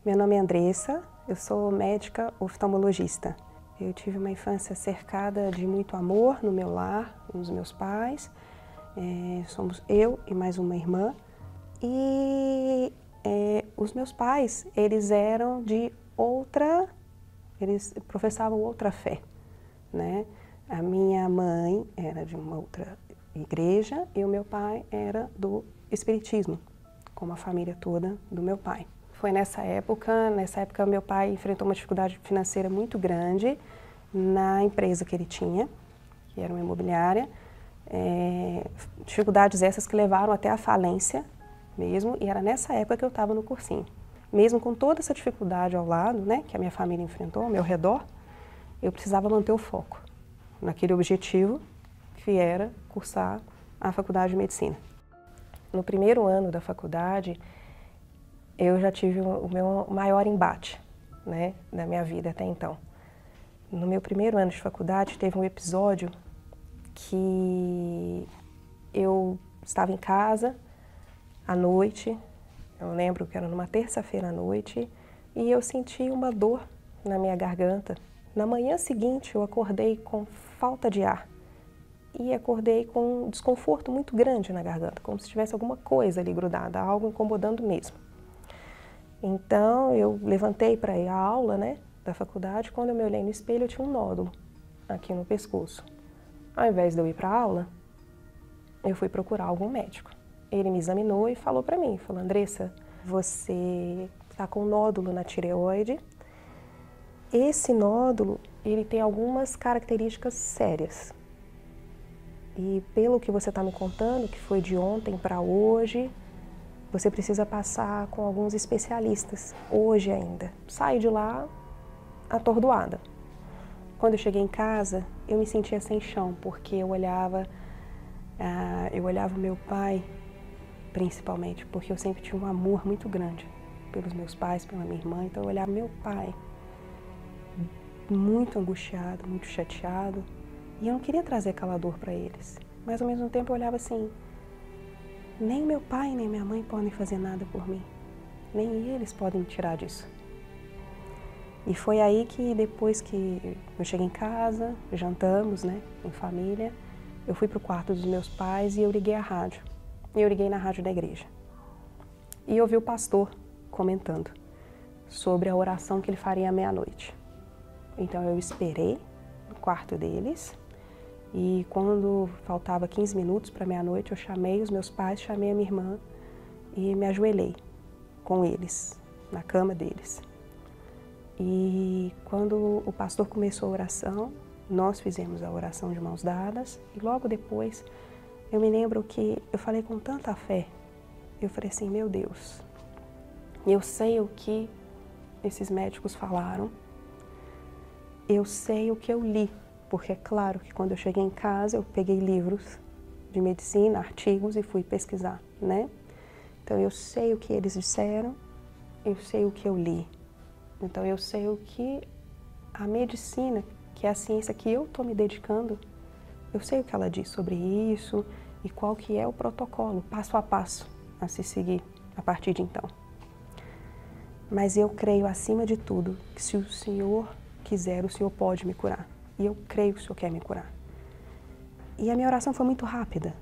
Meu nome é Andressa, eu sou médica oftalmologista. Eu tive uma infância cercada de muito amor no meu lar, nos meus pais. Somos eu e mais uma irmã. E os meus pais, eles professavam outra fé, né? A minha mãe era de uma outra igreja e o meu pai era do espiritismo, como a família toda do meu pai. Foi nessa época meu pai enfrentou uma dificuldade financeira muito grande na empresa que ele tinha, que era uma imobiliária. Dificuldades essas que levaram até a falência mesmo, e era nessa época que eu estava no cursinho. Mesmo com toda essa dificuldade ao lado, né, que a minha família enfrentou, ao meu redor, eu precisava manter o foco naquele objetivo que era cursar a faculdade de medicina. No primeiro ano da faculdade, eu já tive o meu maior embate, né, da minha vida até então. No meu primeiro ano de faculdade, teve um episódio que eu estava em casa à noite, eu lembro que era numa terça-feira à noite, e eu senti uma dor na minha garganta. Na manhã seguinte, eu acordei com falta de ar e acordei com um desconforto muito grande na garganta, como se tivesse alguma coisa ali grudada, algo incomodando mesmo. Então, eu levantei para ir à aula, né, da faculdade. Quando eu me olhei no espelho, eu tinha um nódulo aqui no pescoço. Ao invés de eu ir para a aula, eu fui procurar algum médico. Ele me examinou e falou para mim, falou: Andressa, você está com um nódulo na tireoide. Esse nódulo, ele tem algumas características sérias. E pelo que você está me contando, que foi de ontem para hoje, você precisa passar com alguns especialistas, hoje ainda. Saí de lá atordoada. Quando eu cheguei em casa, eu me sentia sem chão, porque eu olhava o meu pai, principalmente, porque eu sempre tive um amor muito grande pelos meus pais, pela minha irmã. Então eu olhava meu pai muito angustiado, muito chateado, e eu não queria trazer aquela dor para eles. Mas ao mesmo tempo eu olhava assim: nem meu pai nem minha mãe podem fazer nada por mim, nem eles podem me tirar disso. E foi aí que, depois que eu cheguei em casa, jantamos, né, em família, eu fui para o quarto dos meus pais e eu liguei a rádio. Eu liguei na rádio da igreja e ouvi o pastor comentando sobre a oração que ele faria à meia-noite. Então eu esperei no quarto deles e quando faltava 15 minutos para meia-noite, eu chamei os meus pais, chamei a minha irmã e me ajoelhei com eles, na cama deles. E quando o pastor começou a oração, nós fizemos a oração de mãos dadas e logo depois eu me lembro que eu falei com tanta fé, eu falei assim: meu Deus, eu sei o que esses médicos falaram, eu sei o que eu li, porque é claro que quando eu cheguei em casa eu peguei livros de medicina, artigos e fui pesquisar, né? Então eu sei o que eles disseram, eu sei o que eu li. Então eu sei o que a medicina, que é a ciência que eu estou me dedicando, eu sei o que ela diz sobre isso e qual que é o protocolo, passo a passo, a se seguir a partir de então. Mas eu creio, acima de tudo, que se o Senhor quiser, o Senhor pode me curar. E eu creio que o Senhor quer me curar. E a minha oração foi muito rápida,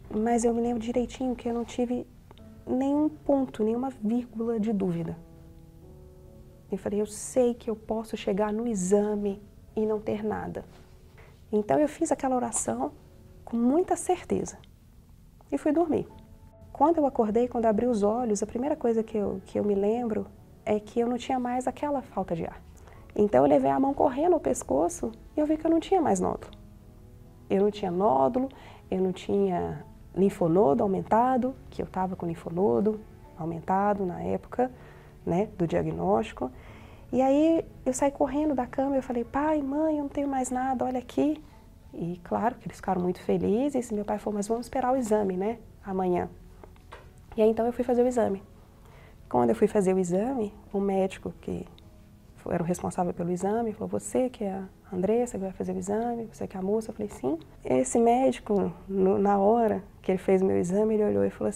mas eu me lembro direitinho que eu não tive nenhum ponto, nenhuma vírgula de dúvida. Eu falei: eu sei que eu posso chegar no exame e não ter nada. Então eu fiz aquela oração com muita certeza e fui dormir. Quando eu acordei, quando eu abri os olhos, a primeira coisa que eu me lembro é que eu não tinha mais aquela falta de ar. Então eu levei a mão correndo ao pescoço e eu vi que eu não tinha mais nódulo. Eu não tinha nódulo, eu não tinha linfonodo aumentado, que eu estava com linfonodo aumentado na época, né, do diagnóstico. E aí eu saí correndo da cama e eu falei: pai, mãe, eu não tenho mais nada, olha aqui. E claro que eles ficaram muito felizes. Meu pai falou: mas vamos esperar o exame, né, amanhã. E aí então eu fui fazer o exame. Quando eu fui fazer o exame, o médico que era o responsável pelo exame falou: você que é a Andressa que vai fazer o exame, você que é a moça? Eu falei: sim. Esse médico, na hora que ele fez o meu exame, ele olhou e falou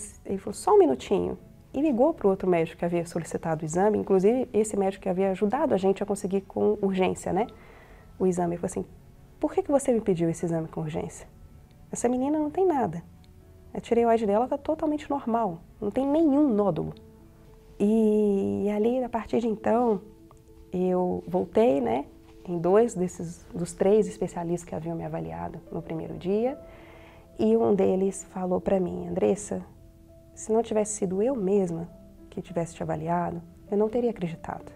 só um minutinho. e ligou para o outro médico que havia solicitado o exame, inclusive esse médico que havia ajudado a gente a conseguir com urgência, né, o exame. Ele falou assim, por que você me pediu esse exame com urgência? Essa menina não tem nada. A tireoide dela está totalmente normal, não tem nenhum nódulo. E ali, a partir de então, eu voltei, né, em dos 3 especialistas que haviam me avaliado no primeiro dia, e um deles falou para mim, Andressa, se não tivesse sido eu mesma que tivesse te avaliado, eu não teria acreditado.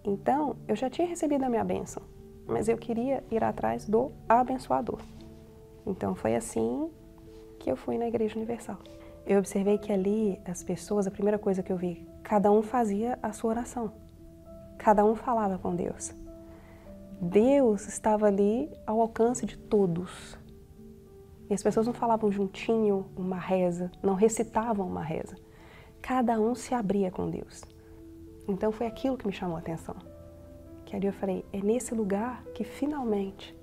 Então, eu já tinha recebido a minha bênção, mas eu queria ir atrás do abençoador. Então, foi assim que eu fui na Igreja Universal. Eu observei que ali as pessoas, a primeira coisa que eu vi, cada um fazia a sua oração. Cada um falava com Deus. Deus estava ali ao alcance de todos. E as pessoas não falavam juntinho uma reza, não recitavam uma reza. Cada um se abria com Deus. Então foi aquilo que me chamou a atenção. Que ali eu falei, é nesse lugar que finalmente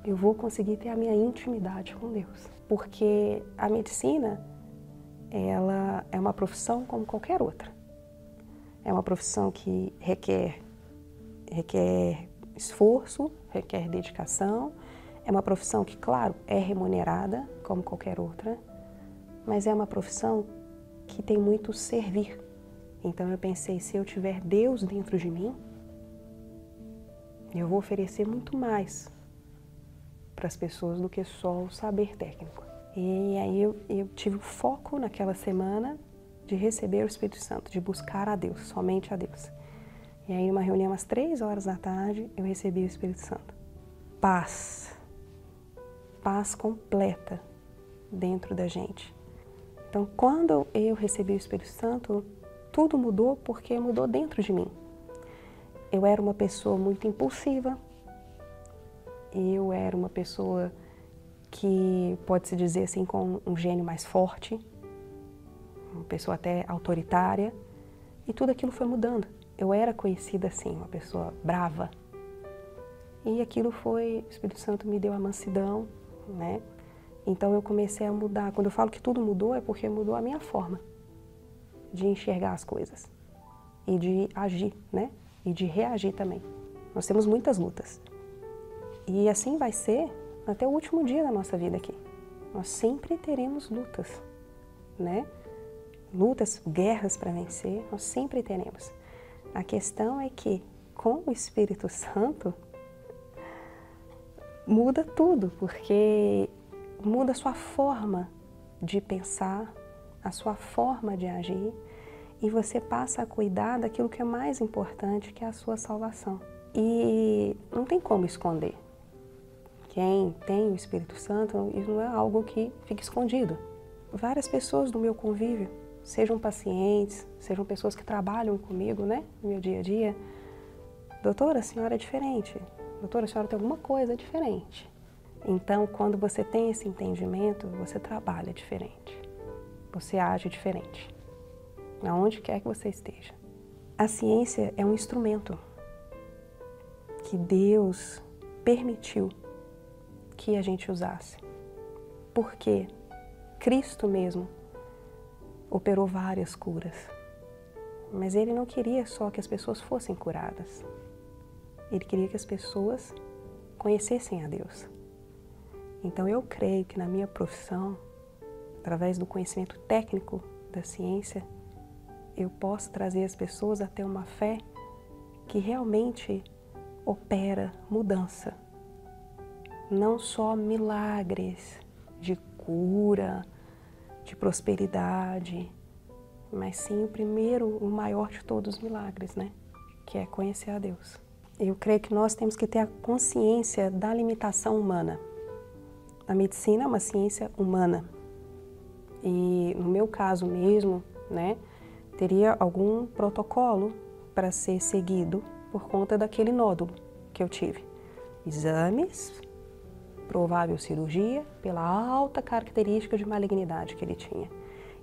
eu vou conseguir ter a minha intimidade com Deus. Porque a medicina, ela é uma profissão como qualquer outra. É uma profissão que requer esforço, requer dedicação. É uma profissão que, claro, é remunerada, como qualquer outra, mas é uma profissão que tem muito servir. Então eu pensei, se eu tiver Deus dentro de mim, eu vou oferecer muito mais para as pessoas do que só o saber técnico. E aí eu tive o foco naquela semana de receber o Espírito Santo, de buscar a Deus, somente a Deus. E aí, numa reunião às 3h da tarde, eu recebi o Espírito Santo. Paz completa dentro da gente. Então, quando eu recebi o Espírito Santo, tudo mudou porque mudou dentro de mim. Eu era uma pessoa muito impulsiva, eu era uma pessoa que pode-se dizer assim, com um gênio mais forte, uma pessoa até autoritária, e tudo aquilo foi mudando. Eu era conhecida assim, uma pessoa brava, e aquilo foi, o Espírito Santo me deu a mansidão, né? Então eu comecei a mudar. Quando eu falo que tudo mudou, é porque mudou a minha forma de enxergar as coisas e de agir, né? E de reagir também. Nós temos muitas lutas. E assim vai ser até o último dia da nossa vida aqui. Nós sempre teremos lutas, né? Lutas, guerras para vencer, nós sempre teremos. A questão é que, com o Espírito Santo, muda tudo, porque muda a sua forma de pensar, a sua forma de agir, e você passa a cuidar daquilo que é mais importante, que é a sua salvação. E não tem como esconder. Quem tem o Espírito Santo, isso não é algo que fica escondido. Várias pessoas do meu convívio, sejam pacientes, sejam pessoas que trabalham comigo, né, no meu dia a dia, doutora, a senhora é diferente. Doutora, a senhora tem alguma coisa diferente. Então, quando você tem esse entendimento, você trabalha diferente. Você age diferente. Aonde quer que você esteja. A ciência é um instrumento que Deus permitiu que a gente usasse. Porque Cristo mesmo operou várias curas. Mas Ele não queria só que as pessoas fossem curadas. Ele queria que as pessoas conhecessem a Deus. Então eu creio que na minha profissão, através do conhecimento técnico da ciência, eu posso trazer as pessoas até uma fé que realmente opera mudança. Não só milagres de cura, de prosperidade, mas sim o maior de todos os milagres, né? Que é conhecer a Deus. Eu creio que nós temos que ter a consciência da limitação humana. A medicina é uma ciência humana. E no meu caso mesmo, né, teria algum protocolo para ser seguido por conta daquele nódulo que eu tive. Exames, provável cirurgia, pela alta característica de malignidade que ele tinha.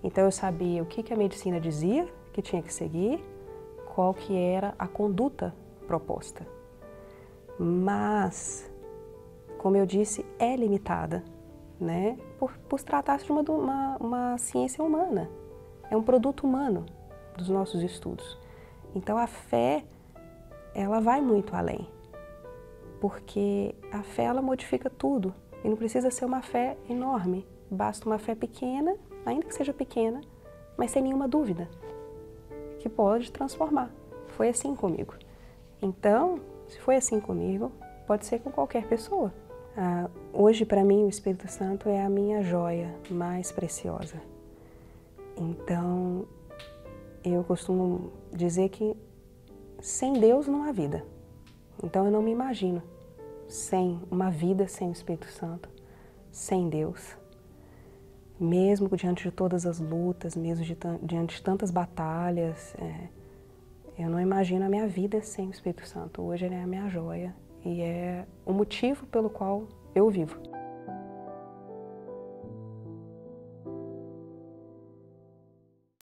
Então eu sabia o que a medicina dizia que tinha que seguir, qual que era a conduta proposta. Mas, como eu disse, é limitada, né? Por se tratar de uma ciência humana. é um produto humano dos nossos estudos. Então a fé, ela vai muito além, porque a fé ela modifica tudo e não precisa ser uma fé enorme, basta uma fé pequena, ainda que seja pequena, mas sem nenhuma dúvida, que pode transformar. Foi assim comigo. Então, se foi assim comigo, pode ser com qualquer pessoa. Hoje, para mim, o Espírito Santo é a minha joia mais preciosa. Então, eu costumo dizer que sem Deus não há vida. Então, eu não me imagino sem uma vida sem o Espírito Santo, sem Deus. Mesmo diante de todas as lutas, mesmo diante de tantas batalhas, eu não imagino a minha vida sem o Espírito Santo. Hoje ele é a minha joia e é o motivo pelo qual eu vivo.